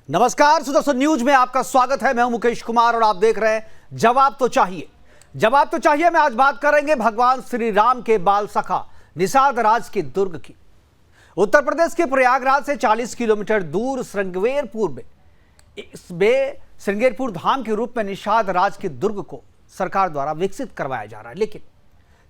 नमस्कार, सुदर्शन न्यूज में आपका स्वागत है। मैं हूं मुकेश कुमार और आप देख रहे हैं जवाब तो चाहिए। जवाब तो चाहिए में आज बात करेंगे भगवान श्री राम के बाल सखा निषाद राज के दुर्ग की। उत्तर प्रदेश के प्रयागराज से 40 किलोमीटर दूर श्रृंगेरपुर धाम के रूप में निषाद राज के दुर्ग को सरकार द्वारा विकसित करवाया जा रहा है, लेकिन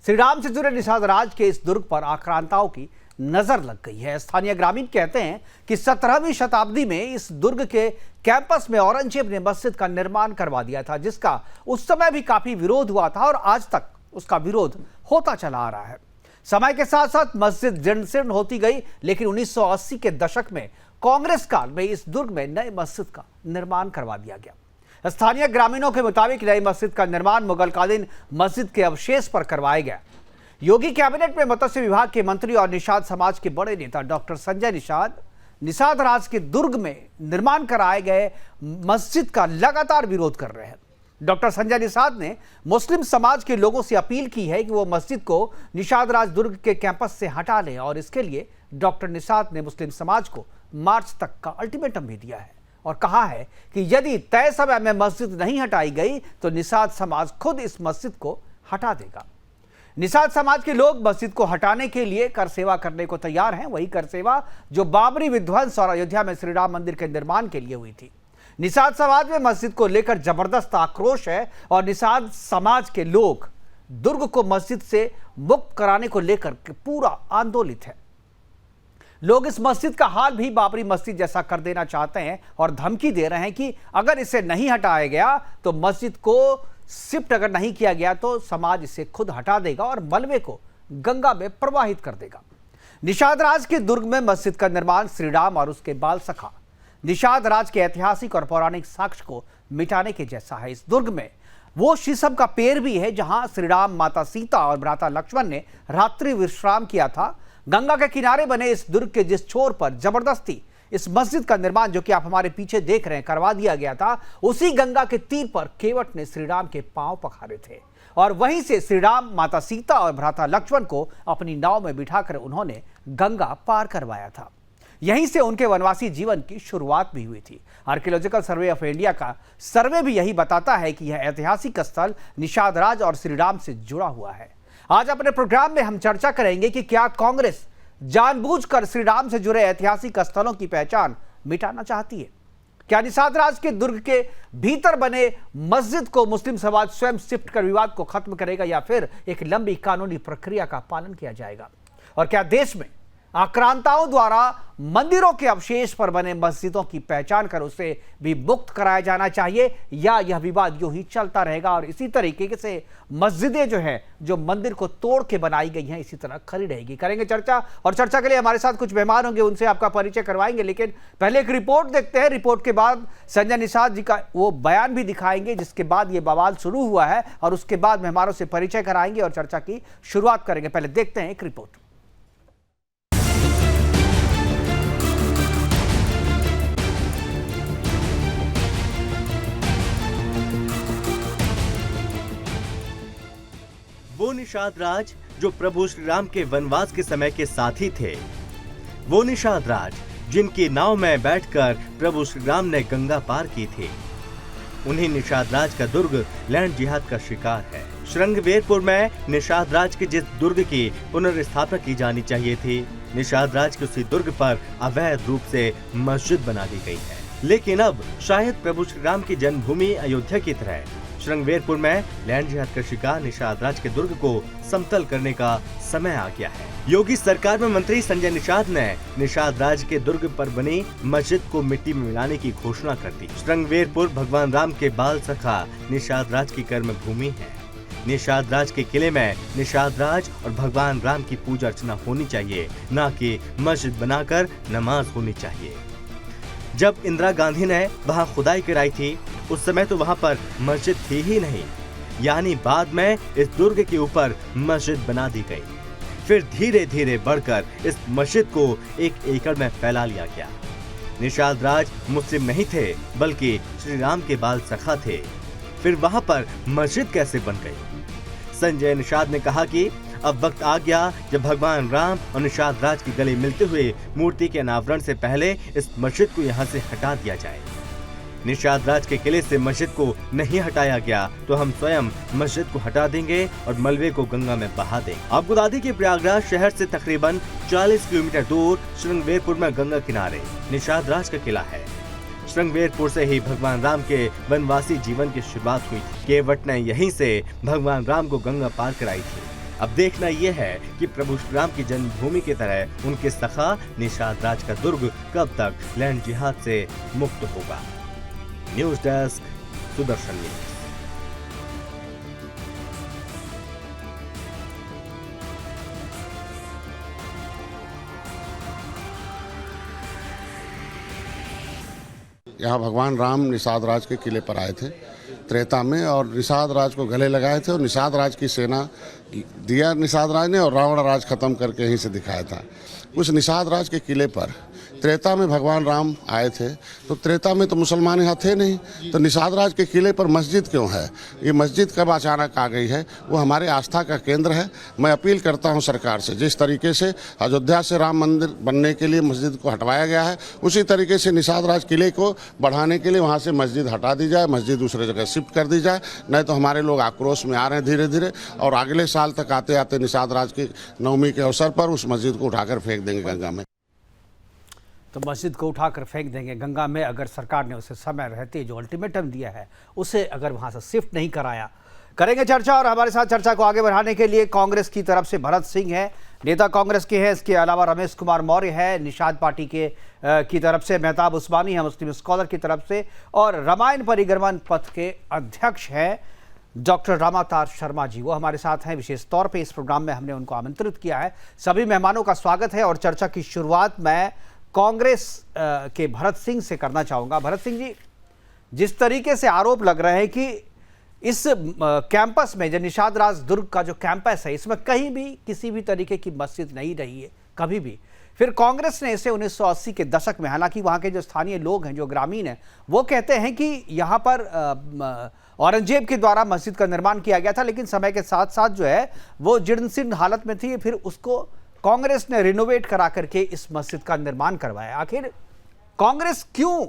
श्री राम से जुड़े निषाद राज के इस दुर्ग पर आक्रांताओं की नजर लग गई है। स्थानीय ग्रामीण कहते हैं कि 17वीं शताब्दी में इस दुर्ग के कैंपस में औरंगजेब ने मस्जिद का निर्माण करवा दिया था, जिसका उस समय भी काफी विरोध हुआ था और आज तक उसका विरोध होता चला आ रहा है। समय के साथ साथ मस्जिद जीर्ण शीर्ण होती गई, लेकिन 1980 के दशक में कांग्रेस काल में इस दुर्ग में नए मस्जिद का निर्माण करवा दिया गया। स्थानीय ग्रामीणों के मुताबिक नई मस्जिद का निर्माण मुगलकालीन मस्जिद के अवशेष पर करवाया गया। योगी कैबिनेट में मत्स्य विभाग के मंत्री और निषाद समाज के बड़े नेता डॉक्टर संजय निषाद राज के दुर्ग में निर्माण कराए गए मस्जिद का लगातार विरोध कर रहे हैं। डॉक्टर संजय निषाद ने मुस्लिम समाज के लोगों से अपील की है कि वो मस्जिद को निषाद राज दुर्ग के कैंपस से हटा लें और इसके लिए डॉक्टर निषाद ने मुस्लिम समाज को मार्च तक का अल्टीमेटम भी दिया है और कहा है कि यदि तय समय में मस्जिद नहीं हटाई गई तो निषाद समाज खुद इस मस्जिद को हटा देगा। निषाद समाज के लोग मस्जिद को हटाने के लिए कर सेवा करने को तैयार हैं, वही कर सेवा जो बाबरी विध्वंस और अयोध्या में श्री राम मंदिर के निर्माण के लिए हुई थी। निषाद समाज में मस्जिद को लेकर जबरदस्त आक्रोश है और निषाद समाज के लोग दुर्ग को मस्जिद से मुक्त कराने को लेकर पूरा आंदोलित है। लोग इस मस्जिद का हाल भी बाबरी मस्जिद जैसा कर देना चाहते हैं और धमकी दे रहे हैं कि अगर इसे नहीं हटाया गया तो मस्जिद को शिफ्ट अगर नहीं किया गया तो समाज इसे खुद हटा देगा और मलबे को गंगा में प्रवाहित कर देगा। निषाद राज के दुर्ग में मस्जिद का निर्माण श्री राम और उसके बाल सखा निषाद राज के ऐतिहासिक और पौराणिक साक्ष्य को मिटाने के जैसा है। इस दुर्ग में वो शीशम का पेड़ भी है जहां श्री राम, माता सीता और भ्राता लक्ष्मण ने रात्रि विश्राम किया था। गंगा के किनारे बने इस दुर्ग के जिस छोर पर जबरदस्ती इस मस्जिद का निर्माण, जो कि आप हमारे पीछे देख रहे हैं, करवा दिया गया था, उसी गंगा के तीर पर केवट ने श्री राम के पांव पखारे थे और वहीं से श्री राम, माता सीता और भ्राता लक्ष्मण को अपनी नाव में बिठाकर उन्होंने गंगा पार करवाया था। यहीं से उनके वनवासी जीवन की शुरुआत भी हुई थी। आर्कियोलॉजिकल सर्वे ऑफ इंडिया का सर्वे भी यही बताता है कि यह ऐतिहासिक स्थल निषाद राज और श्री राम से जुड़ा हुआ है। आज अपने प्रोग्राम में हम चर्चा करेंगे कि क्या कांग्रेस जानबूझकर श्री राम से जुड़े ऐतिहासिक स्थलों की पहचान मिटाना चाहती है? क्या निषाद राज के दुर्ग के भीतर बने मस्जिद को मुस्लिम समाज स्वयं शिफ्ट कर विवाद को खत्म करेगा या फिर एक लंबी कानूनी प्रक्रिया का पालन किया जाएगा? और क्या देश में आक्रांताओं द्वारा मंदिरों के अवशेष पर बने मस्जिदों की पहचान कर उसे भी मुक्त कराया जाना चाहिए या यह विवाद यूं ही चलता रहेगा और इसी तरीके से मस्जिदें जो है, जो मंदिर को तोड़ के बनाई गई हैं, इसी तरह खड़ी रहेगी? करेंगे चर्चा और चर्चा के लिए हमारे साथ कुछ मेहमान होंगे, उनसे आपका परिचय करवाएंगे, लेकिन पहले एक रिपोर्ट देखते हैं। रिपोर्ट के बाद संजय निषाद जी का वो बयान भी दिखाएंगे जिसके बाद ये बवाल शुरू हुआ है और उसके बाद मेहमानों से परिचय कराएंगे और चर्चा की शुरुआत करेंगे। पहले देखते हैं एक रिपोर्ट। वो निषाद राज जो प्रभु श्री राम के वनवास के समय के साथी थे, वो निषाद राज जिनकी नाव में बैठकर प्रभु श्री राम ने गंगा पार की थी, उन्हीं निषाद राज का दुर्ग लैंड जिहाद का शिकार है। श्रृंगेरपुर में निषाद राज के जिस दुर्ग की पुनर्स्थापना की जानी चाहिए थी, निषाद राज के उसी दुर्ग पर अवैध रूप से मस्जिद बना दी गई है। लेकिन अब शायद प्रभु श्री राम की जन्मभूमि अयोध्या की तरह श्रृंगेरपुर में लैंड जिहाद का शिकार निषाद राज के दुर्ग को समतल करने का समय आ गया है। योगी सरकार में मंत्री संजय निषाद ने निषाद राज के दुर्ग पर बनी मस्जिद को मिट्टी में मिलाने की घोषणा कर दी। श्रृंगेरपुर भगवान राम के बाल सखा निषाद राज की कर्म भूमि है। निषाद राज के किले में निषाद राज और भगवान राम की पूजा अर्चना होनी चाहिए, न कि मस्जिद बनाकर नमाज होनी चाहिए। जब इंदिरा गांधी ने वहां खुदाई कराई थी उस समय तो वहां पर मस्जिद थी ही नहीं, यानी बाद में इस दुर्ग के ऊपर मस्जिद बना दी गई। फिर धीरे धीरे बढ़कर इस मस्जिद को 1 एकड़ में फैला लिया गया। निषाद राज मुस्लिम नहीं थे बल्कि श्री राम के बाल सखा थे। फिर वहां पर मस्जिद कैसे बन गई? संजय निषाद ने कहा कि अब वक्त आ गया जब भगवान राम और निषाद राज के गले मिलते हुए मूर्ति के अनावरण से पहले इस मस्जिद को यहाँ से हटा दिया जाए। निषाद राज के किले से मस्जिद को नहीं हटाया गया तो हम स्वयं मस्जिद को हटा देंगे और मलबे को गंगा में बहा देंगे। आपको बता दें कि प्रयागराज शहर से तकरीबन 40 किलोमीटर दूर श्रृंगवेरपुर में गंगा किनारे निषाद राज का किला है। श्रृंगवेरपुर से ही भगवान राम के वनवासी जीवन की शुरुआत हुई थी। केवट ने यहीं से भगवान राम को गंगा पार कराई थी। अब देखना यह है कि प्रभु श्री राम की जन्मभूमि की तरह उनके सखा निषाद राज का दुर्ग कब तक लैंड जिहाद से मुक्त होगा। News desk, Sudarshan news. यहाँ भगवान राम निषाद राज के किले पर आए थे त्रेता में और निषाद राज को गले लगाए थे और निषाद राज की सेना दिया निषाद राज ने और रावण राज खत्म करके यहीं से दिखाया था। उस निषाद राज के किले पर त्रेता में भगवान राम आए थे तो त्रेता में तो मुसलमान यहाँ थे नहीं, तो निषाद राज के किले पर मस्जिद क्यों है? ये मस्जिद कब अचानक आ गई है? वो हमारे आस्था का केंद्र है। मैं अपील करता हूँ सरकार से, जिस तरीके से अयोध्या से राम मंदिर बनने के लिए मस्जिद को हटवाया गया है उसी तरीके से निषाद राज किले को बढ़ाने के लिए वहाँ से मस्जिद हटा दी जाए, मस्जिद दूसरे जगह शिफ्ट कर दी जाए। नहीं तो हमारे लोग आक्रोश में आ रहे हैं धीरे धीरे और अगले साल तक आते आते निषाद राज की नवमी के अवसर पर उस मस्जिद को उठाकर फेंक देंगे गंगा में। तो मस्जिद को उठाकर फेंक देंगे गंगा में अगर सरकार ने उसे समय रहते जो अल्टीमेटम दिया है उसे अगर वहां से शिफ्ट नहीं कराया। करेंगे चर्चा और हमारे साथ चर्चा को आगे बढ़ाने के लिए कांग्रेस की तरफ से भरत सिंह है, नेता कांग्रेस के हैं। इसके अलावा रमेश कुमार मौर्य है, निषाद पार्टी के की तरफ से मेहताब उस्मानी है, मुस्लिम स्कॉलर की तरफ से, और रामायण परिगमन पथ के अध्यक्ष हैं डॉक्टर रामावतार शर्मा जी। वो हमारे साथ हैं। विशेष तौर पे इस प्रोग्राम में हमने उनको आमंत्रित किया है। सभी मेहमानों का स्वागत है और चर्चा की शुरुआत मैं कांग्रेस के भरत सिंह से करना चाहूंगा। भरत सिंह जी, जिस तरीके से आरोप लग रहे हैं कि इस कैंपस में जो निषाद राज दुर्ग का जो कैंपस है इसमें कहीं भी किसी भी तरीके की मस्जिद नहीं रही है कभी भी, फिर कांग्रेस ने इसे 1980 के दशक में, हालांकि वहाँ के जो स्थानीय लोग हैं जो ग्रामीण हैं वो कहते हैं कि यहाँ पर औरंगजेब के द्वारा मस्जिद का निर्माण किया गया था, लेकिन समय के साथ साथ जो है वो जीर्ण शीर्ण हालत में थी, फिर उसको कांग्रेस ने रिनोवेट करा करके इस मस्जिद का निर्माण करवाया। आखिर कांग्रेस क्यों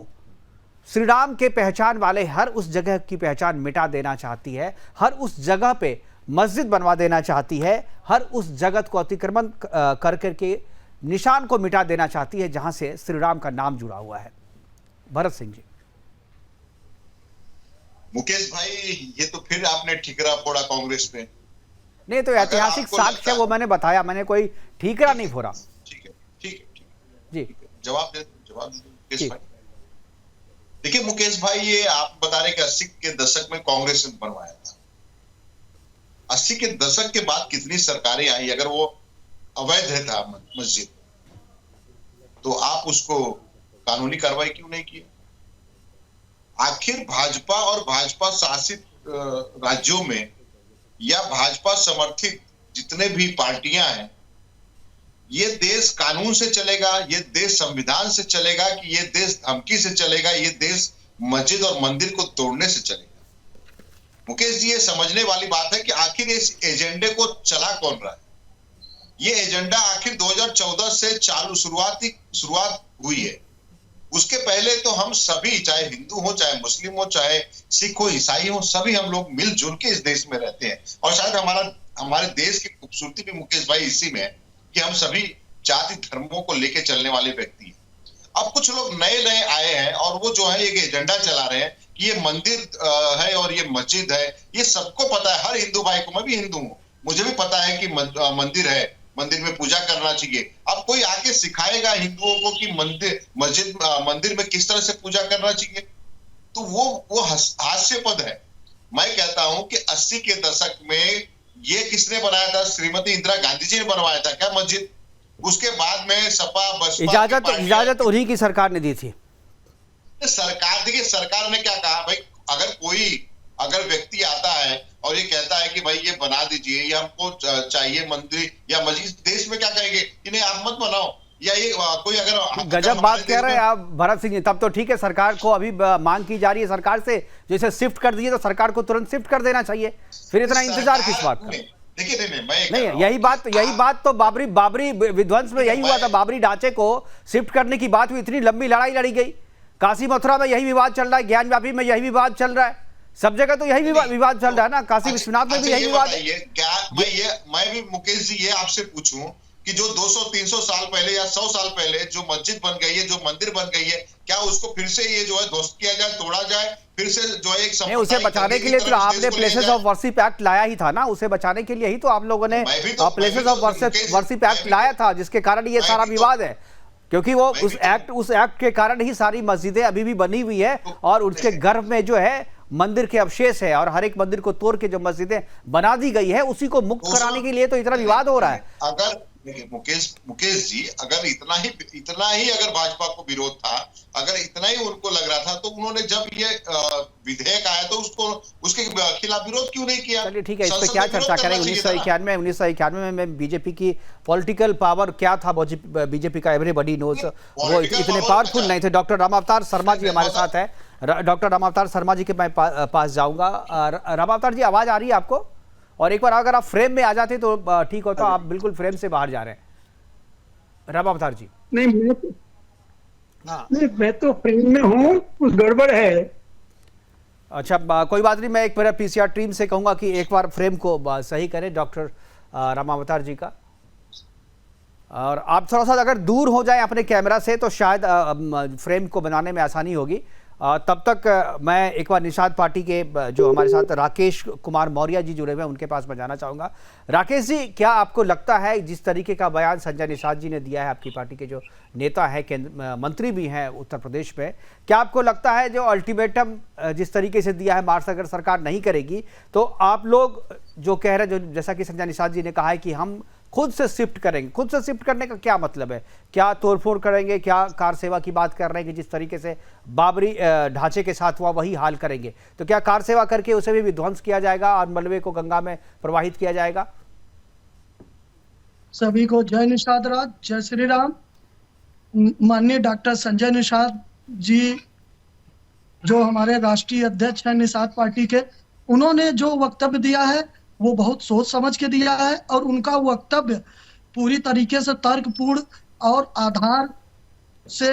श्री राम के पहचान वाले हर उस जगह की पहचान मिटा देना चाहती है, हर उस जगह पे मस्जिद बनवा देना चाहती है, हर उस जगत को अतिक्रमण कर करके निशान को मिटा देना चाहती है जहां से श्री राम का नाम जुड़ा हुआ है? भरत सिंह जी। मुकेश भाई, ये तो फिर आपने ठिकरा फोड़ा कांग्रेस पे। नहीं तो ऐतिहासिक साक्ष्य वो मैंने बताया, मैंने कोई ठीकरा नहीं फोड़ा। ठीक है, ठीक है जी, जवाब दे मुकेश भाई। देखिए मुकेश भाई, ये आप बता रहे कि 80 के दशक में कांग्रेस ने बनवाया था। 80 के दशक के बाद कितनी सरकारें आई, अगर वो अवैध था मस्जिद तो आप उसको कानूनी कार्रवाई क्यों नहीं की? आखिर भाजपा और भाजपा शासित राज्यों में या भाजपा समर्थित जितने भी पार्टियां हैं, ये देश कानून से चलेगा, ये देश संविधान से चलेगा कि ये देश धमकी से चलेगा, ये देश मस्जिद और मंदिर को तोड़ने से चलेगा? मुकेश जी, ये समझने वाली बात है कि आखिर इस एजेंडे को चला कौन रहा है। ये एजेंडा आखिर 2014 से शुरुआत हुई है। उसके पहले तो हम सभी, चाहे हिंदू हो, चाहे मुस्लिम हो, चाहे सिख हो, ईसाई हो, सभी हम लोग मिलजुल के इस देश में रहते हैं। और शायद हमारे देश की खूबसूरती भी मुकेश भाई इसी में है कि हम सभी जाति धर्मों को लेके चलने वाले व्यक्ति हैं। अब कुछ लोग नए आए हैं और वो जो है एक एजेंडा चला रहे हैं कि ये मंदिर है और ये मस्जिद है। ये सबको पता है, हर हिंदू भाई को, मैं भी हिंदू हूँ, मुझे भी पता है कि मंदिर है, मंदिर में पूजा करना चाहिए। अब कोई आके सिखाएगा हिंदुओं को कि मंदिर में किस तरह से पूजा करना चाहिए, तो वो हास्यास्पद है। मैं कहता हूं कि 80 के दशक में ये किसने बनाया था? श्रीमती इंदिरा गांधी जी ने बनवाया था क्या मस्जिद? उसके बाद में सपा बसपा इजाजत उन्हीं की सरकार ने दी थी। सरकार, देखिए सरकार ने क्या कहा भाई, अगर व्यक्ति आता है और ये कहता है कि भाई ये बना दीजिए, ये हमको चाहिए मंदिर या मस्जिद, देश में क्या कहेंगे कि नहीं आप मत बनाओ, या ये कोई अगर गजब बात कह रहे हैं आप भरत सिंह जी। तब तो ठीक है, सरकार को अभी मांग की जा रही है सरकार से जैसे शिफ्ट कर दीजिए, तो सरकार को तुरंत शिफ्ट कर देना चाहिए, फिर इतना इंतजार किस बात का? देखिए नहीं मैं ये कह नहीं, रहा हूं, यही बात तो बाबरी विध्वंस में यही हुआ था। बाबरी ढांचे को शिफ्ट करने की बात हुई, इतनी लंबी लड़ाई लड़ी गई। काशी मथुरा में यही विवाद चल रहा है, ज्ञान व्यापी में यही विवाद चल रहा है, सब जगह तो यही विवाद चल रहा है ना। काशी विश्वनाथ में भी यही विवाद है। क्या मैं भी मुकेश जी ये आपसे पूछूं कि जो 200-300 साल पहले या 100 साल पहले जो मस्जिद बन गई है, जो मंदिर बन गई है, क्या उसको फिर से ये जो है ध्वस्त किया जाए, तोड़ा जाए, फिर से जो है एक नहीं, उसे बचाने के लिए तो आपने प्लेसेस ऑफ वर्शिप एक्ट लाया ही था ना। उसे बचाने के लिए ही तो आप लोगों ने प्लेसेस ऑफ वर्शिप एक्ट लाया था, जिसके कारण ये सारा विवाद है। क्योंकि वो उस एक्ट के कारण ही सारी मस्जिदें अभी भी बनी हुई है और उसके गर्भ में जो है मंदिर के अवशेष है, और हर एक मंदिर को तोड़ के जो मस्जिदें बना दी गई है उसी को मुक्त कराने के लिए तो इतना विवाद हो रहा है। अगर मुकेश जी, अगर इतना ही अगर भाजपा को विरोध था, अगर इतना ही उनको लग रहा था, तो उन्होंने जब ये विधेयक आया तो उसके खिलाफ विरोध क्यों नहीं किया? चलिए ठीक है, इस पे क्या चर्चा करें। 1991 में बीजेपी की पॉलिटिकल पावर क्या था, बीजेपी का एवरीबॉडी नोज, वो इतने पावरफुल नहीं थे। डॉक्टर रामावतार शर्मा जी हमारे साथ है। डॉक्टर रामावतार शर्मा जी के मैं पास जाऊंगा। रामावतार जी, आवाज आ रही है आपको? और एक बार अगर आप फ्रेम में आ जाते तो ठीक होता। आप बिल्कुल फ्रेम से बाहर जा रहे हैं रामावतार जी। मैं तो फ्रेम में हूँ, कुछ गड़बड़ है। अच्छा, कोई बात नहीं, मैं एक बार पीसीआर टीम से कहूंगा कि एक बार फ्रेम को सही करें डॉक्टर रामावतार जी का। और आप थोड़ा सा अगर दूर हो जाएं अपने कैमरा से तो शायद फ्रेम को बनाने में आसानी होगी। तब तक मैं एक बार निषाद पार्टी के जो हमारे साथ राकेश कुमार मौर्य जी जुड़े हुए हैं उनके पास मैं जाना चाहूँगा। राकेश जी, क्या आपको लगता है जिस तरीके का बयान संजय निषाद जी ने दिया है, आपकी पार्टी के जो नेता है, केंद्र मंत्री भी हैं उत्तर प्रदेश में, क्या आपको लगता है जो अल्टीमेटम जिस तरीके से दिया है, मार्च अगर सरकार नहीं करेगी तो आप लोग जो कह रहे हैं, जो जैसा कि संजय निषाद जी ने कहा है कि हम खुद से शिफ्ट करेंगे, खुद से शिफ्ट करने का क्या मतलब है? क्या तोड़फोड़ करेंगे? क्या कार सेवा की बात कर रहे हैं कि जिस तरीके से बाबरी ढांचे के साथ हुआ वही हाल करेंगे? तो क्या कार सेवा करके उसे भी विध्वंस किया जाएगा और मलबे को गंगा में प्रवाहित किया जाएगा? सभी को जय निषाद राज, जय श्री राम। माननीय डॉक्टर संजय निषाद जी, जो हमारे राष्ट्रीय अध्यक्ष हैं निषाद पार्टी के, उन्होंने जो वक्तव्य दिया है वो बहुत सोच समझ के दिया है और उनका वक्तव्य पूरी तरीके से तर्कपूर्ण और आधार से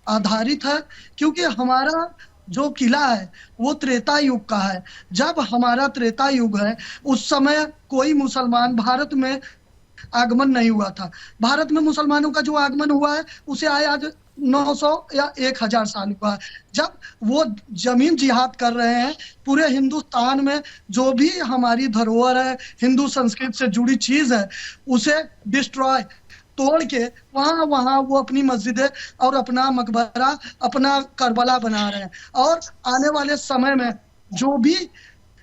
आधारित है। क्योंकि हमारा जो किला है वो त्रेता युग का है। जब हमारा त्रेता युग है उस समय कोई मुसलमान भारत में आगमन नहीं हुआ था। भारत में मुसलमानों का जो आगमन हुआ है उसे आज 900 या 1000 साल हुआ है। जब वो जमीन जिहाद कर रहे हैं, पूरे हिंदुस्तान में जो भी हमारी धरोहर है, हिंदू संस्कृति से जुड़ी चीज है, उसे डिस्ट्रॉय तोड़ के वहां वो अपनी मस्जिदें और अपना मकबरा, अपना करबला बना रहे हैं। और आने वाले समय में जो भी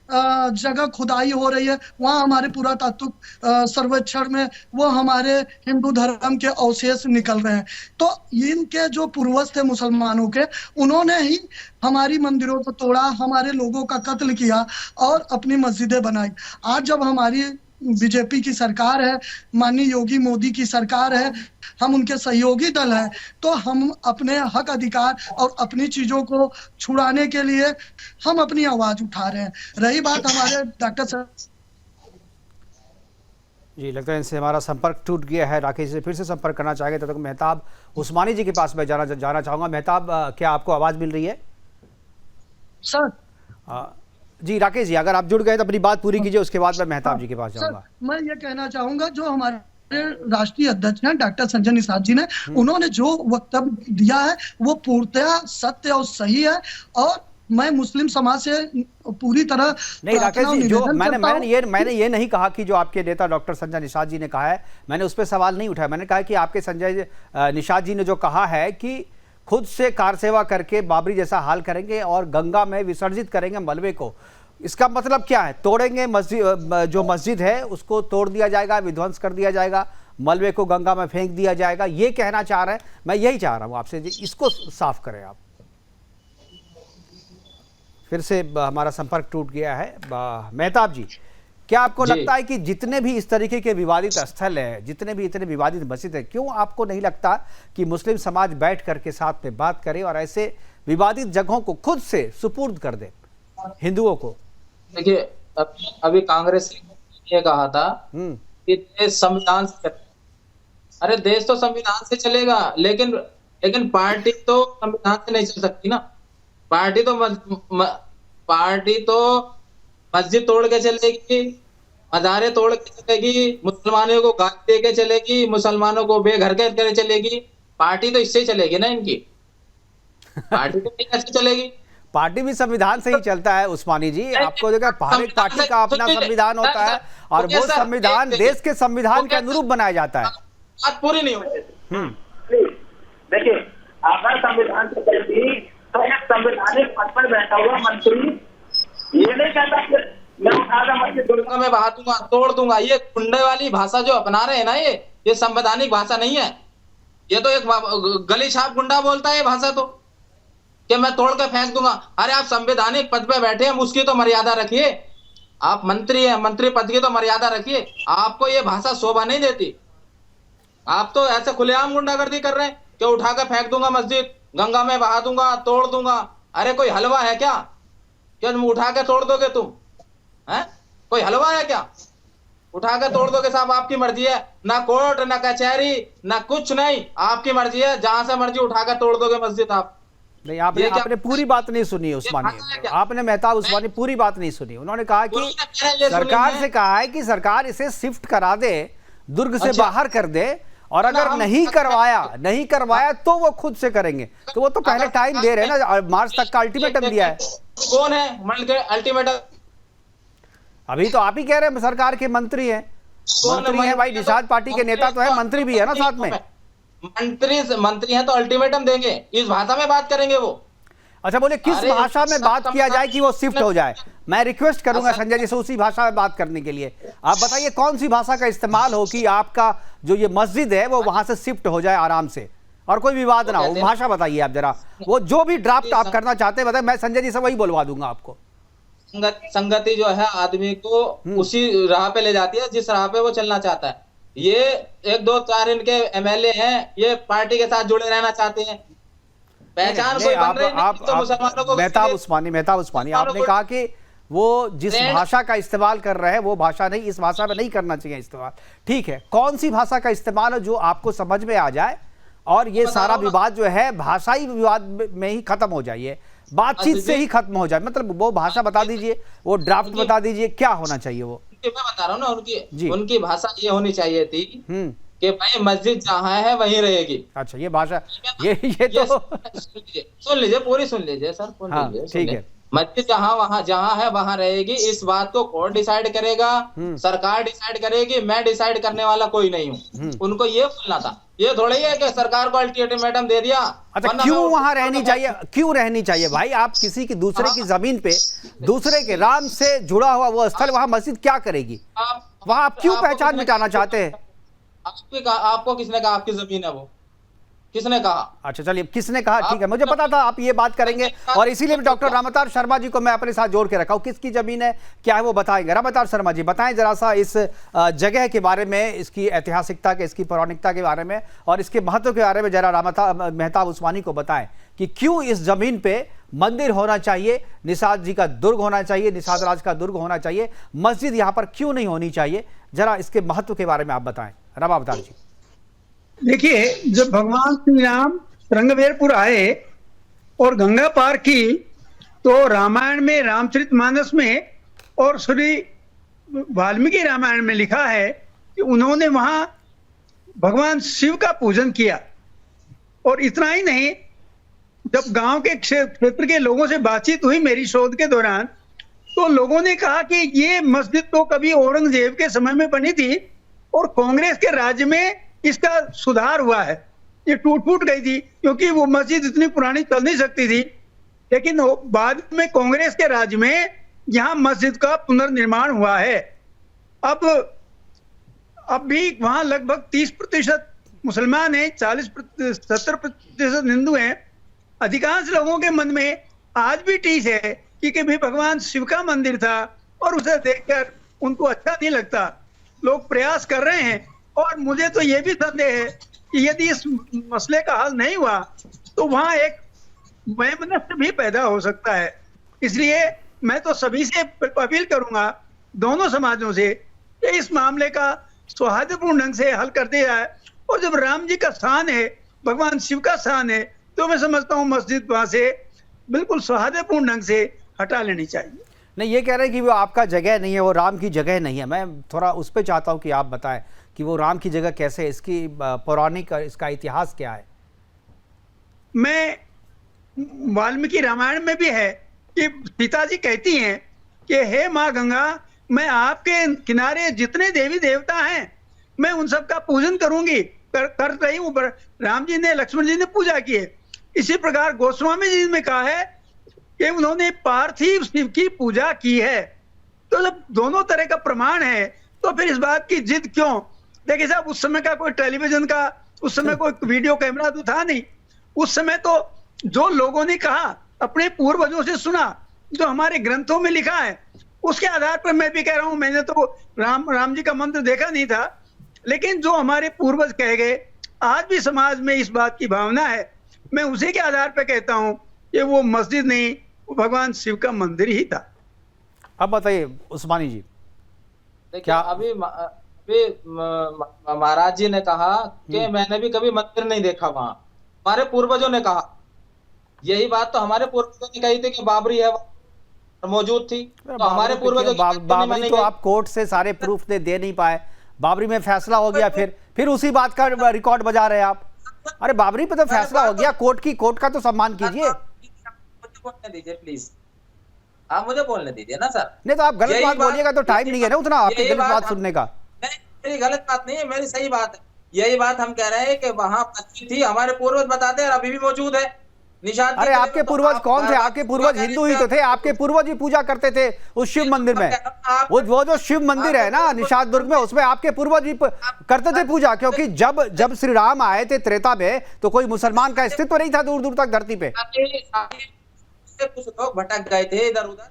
जगह खुदाई हो रही है वहां हमारे पुरातात्विक सर्वेक्षण में वो हमारे हिंदू धर्म के अवशेष निकल रहे हैं। तो इनके जो पूर्वज थे मुसलमानों के, उन्होंने ही हमारी मंदिरों को तोड़ा, हमारे लोगों का कत्ल किया और अपनी मस्जिदें बनाई। आज जब हमारी बीजेपी की सरकार है, माननीय योगी मोदी की सरकार है, हम उनके सहयोगी दल हैं, तो हम अपने हक अधिकार और अपनी चीजों को छुड़ाने के लिए हम अपनी आवाज उठा रहे हैं। रही बात हमारे डॉक्टर जी, लगता है इनसे हमारा संपर्क टूट गया है। राकेश से फिर से संपर्क करना चाहेंगे तब तक मेहताब उस्मानी जी के पास मैं जाना चाहूँगा। मेहताब, क्या आपको आवाज़ मिल रही है? सर जी राकेश जी, अगर आप जुड़ गए तो अपनी बात पूरी कीजिए, उसके बाद मैं मेहताब जी के पास जाऊंगा। मैं ये कहना चाहूंगा, जो हमारे राष्ट्रीय अध्यक्ष हैं डॉक्टर संजय निषाद जी ने, उन्होंने जो वक्तव्य दिया है वो पूर्णतः सत्य और सही है। और मैं मुस्लिम समाज से पूरी तरह नहीं राकेश जी, जो मैंने ये नहीं कहा कि जो आपके नेता डॉक्टर संजय निषाद जी ने कहा है, मैंने उस पर सवाल नहीं उठाया। मैंने कहा कि आपके संजय निषाद जी ने जो कहा है कि खुद से कार सेवा करके बाबरी जैसा हाल करेंगे और गंगा में विसर्जित करेंगे मलबे को, इसका मतलब क्या है? तोड़ेंगे जो मस्जिद है उसको तोड़ दिया जाएगा, विध्वंस कर दिया जाएगा, मलबे को गंगा में फेंक दिया जाएगा, ये कहना चाह रहे हैं। मैं यही चाह रहा हूं आपसे, इसको साफ करें आप। फिर से हमारा संपर्क टूट गया है। मेहताब जी, क्या आपको लगता है कि जितने भी इस तरीके के विवादित स्थल है, जितने भी इतने विवादित मस्जिद है, क्यों आपको नहीं लगता कि मुस्लिम समाज बैठ करके साथ में बात करे और ऐसे विवादित जगहों को खुद से सुपुर्द कर दे हिंदुओं को? देखिए, अभी कांग्रेस ये कहा था हम्म। कि देश संविधान से चलेगा। अरे देश तो संविधान से चलेगा, लेकिन पार्टी तो संविधान से नहीं चल सकती ना। पार्टी तो मस्जिद तोड़ के चलेगी, मज़ारे तोड़ के चलेगी, मुसलमानों को गाली दे के चलेगी, मुसलमानों को बेघर करके चलेगी। पार्टी तो इससे ही चलेगी ना इनकी। पार्टी तो कैसे चलेगी? पार्टी भी संविधान से ही चलता है उस्मानी जी। आपको देखा हर एक पार्टी का अपना संविधान होता है और वो संविधान देश के संविधान के अनुरूप बनाया जाता है। बात पूरी नहीं होती। देखिए, अगर संविधान से चलती तो एक संवैधानिक पद पर बैठा हुआ मंत्री ये नहीं कहता कि मैं उठाकर मस्जिद दुर्गा में बहा दूंगा, तोड़ दूंगा। ये गुंडे वाली भाषा जो अपना रहे हैं ना, ये संवैधानिक भाषा नहीं है। ये तो एक गली छाप गुंडा बोलता है ये भाषा तो, कि मैं तोड़ के फेंक दूंगा। अरे आप संवैधानिक पद पे बैठे हैं, उसकी तो मर्यादा रखिए। आप मंत्री हैं, मंत्री पद की तो मर्यादा रखिए। आपको ये भाषा शोभा नहीं देती। आप तो ऐसे खुलेआम गुंडागर्दी कर रहे हैं कि उठा के फेंक दूंगा मस्जिद, गंगा में बहा दूंगा, तोड़ दूंगा। अरे कोई हलवा है क्या तुम उठा के तोड़ दोगे? तुम हैं? कोई हलवा है क्या उठा के तोड़ दोगे? साहब आपकी मर्जी है, ना कोर्ट ना कचहरी ना कुछ नहीं, आपकी मर्जी है। जहां से मर्जी उठा के तोड़ दोगे मस्जिद आप। नहीं, आपने पूरी बात नहीं सुनी उस्मानी। आपने मेहताब उस्मानी पूरी बात नहीं सुनी। उन्होंने कहा कि सरकार से कहा है कि सरकार इसे शिफ्ट करा दे, दुर्ग से बाहर कर दे, और अगर नहीं करवाया तो वो खुद से करेंगे। तो वो तो पहले टाइम दे रहे हैं ना, मार्च तक का अल्टीमेटम दिया है। कौन है अल्टीमेटम? अभी तो आप ही कह रहे हैं सरकार के मंत्री हैं। मंत्री हैं भाई, निषाद पार्टी के नेता तो है, मंत्री भी है ना साथ में। मंत्री हैं तो अल्टीमेटम देंगे, इस भाषा में बात करेंगे वो। अच्छा, बोले किस भाषा में बात किया जाए कि वो शिफ्ट हो जाए? मैं रिक्वेस्ट करूंगा संजय जी से उसी भाषा में बात करने के लिए। आप बताइए कौन सी भाषा का इस्तेमाल हो कि आपका जो ये मस्जिद है वो वहां से शिफ्ट हो जाए आराम से और कोई विवाद ना हो। भाषा बताइए आप जरा, वो जो भी ड्राफ्ट आप करना चाहते हैं बताइए, मैं संजय जी से वही बोलवा दूंगा आपको। संगति जो है आदमी को उसी राह पे ले जाती है जिस राह पे वो चलना चाहता है। ये 1 2 4 इनके एमएलए हैं, ये पार्टी के साथ जुड़े रहना चाहते हैं। पहचान कोई बन रही नहीं तो मुसलमानों को। मेहताब उस्मानी आपने कहा कि वो जिस भाषा का इस्तेमाल कर रहे हैं वो भाषा नहीं, इस भाषा में नहीं करना चाहिए इस्तेमाल। ठीक है, कौन सी भाषा का इस्तेमाल है जो आपको समझ में आ जाए और ये सारा विवाद जो है भाषाई विवाद में ही खत्म हो जाए, बातचीत से ही खत्म हो जाए? मतलब वो भाषा बता दीजिए, वो ड्राफ्ट बता दीजिए, क्या होना चाहिए वो? मैं बता रहा हूँ ना, उनकी भाषा ये होनी चाहिए थी कि भाई मस्जिद जहाँ है वहीं रहेगी। अच्छा, ये भाषा ये तो सुन लीजिए, पूरी सुन लीजिए सर। हाँ, ठीक है। मस्जिद जहाँ है वहाँ रहेगी। इस बात को कोर्ट डिसाइड करेगा, सरकार डिसाइड करेगी, मैं डिसाइड करने वाला कोई नहीं हूँ। उनको ये बोलना था, ये थोड़ा ही है कि सरकार को अल्टीमेटम दे दिया। अच्छा, क्यों वहां रहनी चाहिए? क्यों रहनी चाहिए भाई? आप किसी की दूसरे की जमीन पे, दूसरे के राम से जुड़ा हुआ वो स्थल, वहां मस्जिद क्या करेगी? वहां आप क्यों पहचान मिटाना चाहते हैं? आपको किसने कहा आपकी जमीन है वो? किसने कहा? अच्छा चलिए, किसने कहा? ठीक है, मुझे पता था आप ये बात करेंगे और इसीलिए डॉक्टर रामावतार शर्मा जी को मैं अपने साथ जोड़ के रखा हूं। किसकी जमीन है, क्या है, वो बताएंगे। रामावतार शर्मा जी बताएं जरा सा इस जगह के बारे में, इसकी ऐतिहासिकता के, इसकी पौराणिकता के बारे में और इसके महत्व के बारे में जरा मेहताब उस्मानी को बताएं कि क्यों इस जमीन पे मंदिर होना चाहिए, निषाद जी का दुर्ग होना चाहिए, निषाद राज का दुर्ग होना चाहिए, मस्जिद यहाँ पर क्यों नहीं होनी चाहिए? जरा इसके महत्व के बारे में आप बताएं रामावतार जी। देखिए, जब भगवान श्री राम रंगवीरपुर आए और गंगा पार की, तो रामायण में, रामचरितमानस में और श्री वाल्मीकि रामायण में लिखा है कि उन्होंने वहां भगवान शिव का पूजन किया। और इतना ही नहीं, जब गांव के क्षेत्र के लोगों से बातचीत हुई मेरी शोध के दौरान, तो लोगों ने कहा कि ये मस्जिद तो कभी औरंगजेब के समय में बनी थी और कांग्रेस के राज्य में इसका सुधार हुआ है, ये टूट फूट गई थी क्योंकि वो मस्जिद इतनी पुरानी चल नहीं सकती थी। लेकिन बाद में कांग्रेस के राज्य में यहाँ मस्जिद का पुनर्निर्माण हुआ है। अब भी वहाँ लगभग 30% मुसलमान हैं, 70% हिंदू हैं। अधिकांश लोगों के मन में आज भी टीस है कि भाई भगवान शिव का मंदिर था और उसे देखकर उनको अच्छा नहीं लगता। लोग प्रयास कर रहे हैं और मुझे तो ये भी संदेह है कि यदि इस मसले का हल नहीं हुआ तो वहां एक वैमनस्य भी पैदा हो सकता है। इसलिए मैं तो सभी से अपील करूंगा, दोनों समाजों से, कि इस मामले का सौहार्दपूर्ण ढंग से हल कर दिया जाए। और जब राम जी का स्थान है, भगवान शिव का स्थान है, तो मैं समझता हूँ मस्जिद वहां से बिल्कुल सौहार्दपूर्ण ढंग से हटा लेनी चाहिए। नहीं, ये कह रहे हैं कि वो आपका जगह नहीं है, वो राम की जगह नहीं है। मैं थोड़ा उस पर चाहता हूँ कि आप बताएं कि वो राम की जगह कैसे है, इसकी पौराणिक इसका इतिहास क्या है। मैं वाल्मीकि रामायण में भी है कि सीता जी कहती हैं कि हे माँ गंगा, मैं आपके किनारे जितने देवी देवता हैं मैं उन सब का पूजन करूंगी, कर रही हूँ। राम जी ने, लक्ष्मण जी ने पूजा की है। इसी प्रकार गोस्वामी जी ने कहा है कि उन्होंने पार्थिव शिव की पूजा की है। तो जब दोनों तरह का प्रमाण है तो फिर इस बात की जिद क्यों? देखिए साहब, उस समय का कोई टेलीविजन का, उस समय कोई वीडियो कैमरा तो था नहीं। उस समय तो जो लोगों ने कहा, अपने पूर्वजों से सुना, जो हमारे ग्रंथों में लिखा है, उसके आधार पर मैं भी कह रहा हूं। मैंने तो राम जी का मंत्र देखा नहीं था, लेकिन जो हमारे पूर्वज कह गए, आज भी समाज में इस बात की भावना है। मैं उसी के आधार पर कहता हूं कि वो मस्जिद नहीं, वो भगवान शिव का मंदिर ही था। अब बताइए उस्मानी जी। देखिए, अभी महाराज जी ने कहा कि मैंने भी कभी मंदिर नहीं देखा वहां। हमारे पूर्वजों ने कहा, यही बात तो हमारे पूर्वजों ने कही थी कि बाबरी है मौजूद थी। तो हमारे पूर्वजों बाबरी तो आप कोर्ट से सारे प्रूफ दे नहीं पाए। बाबरी में फैसला हो गया, फिर उसी बात का रिकॉर्ड बजा रहे हैं आप। अरे बाबरी पे तो फैसला हो गया, कोर्ट का तो सम्मान कीजिए। मुझे बोलने दीजिए प्लीज, आप मुझे बोलने दीजिए ना सर। नहीं तो आप गलत बात बोलिएगा तो टाइम नहीं है ना उतना आपकी गलत बात सुनने का। नहीं, मेरी गलत बात नहीं है, मेरी सही बात है। यही बात हम कह रहे हैं कि वहां मस्जिद थी, हमारे पूर्वज बताते हैं, अभी भी मौजूद है निशान। अरे आपके पूर्वज कौन थे? आपके पूर्वज हिंदू ही तो थे। आपके पूर्वज ही पूजा करते थे उस शिव मंदिर में। वो जो शिव मंदिर है ना निषाद दुर्ग में, उसमें आपके पूर्वज ही करते थे पूजा। क्योंकि जब श्री राम आए थे त्रेता में, तो कोई मुसलमान का अस्तित्व नहीं था दूर दूर तक धरती पे। कुछ लोग भटक गए थे इधर उधर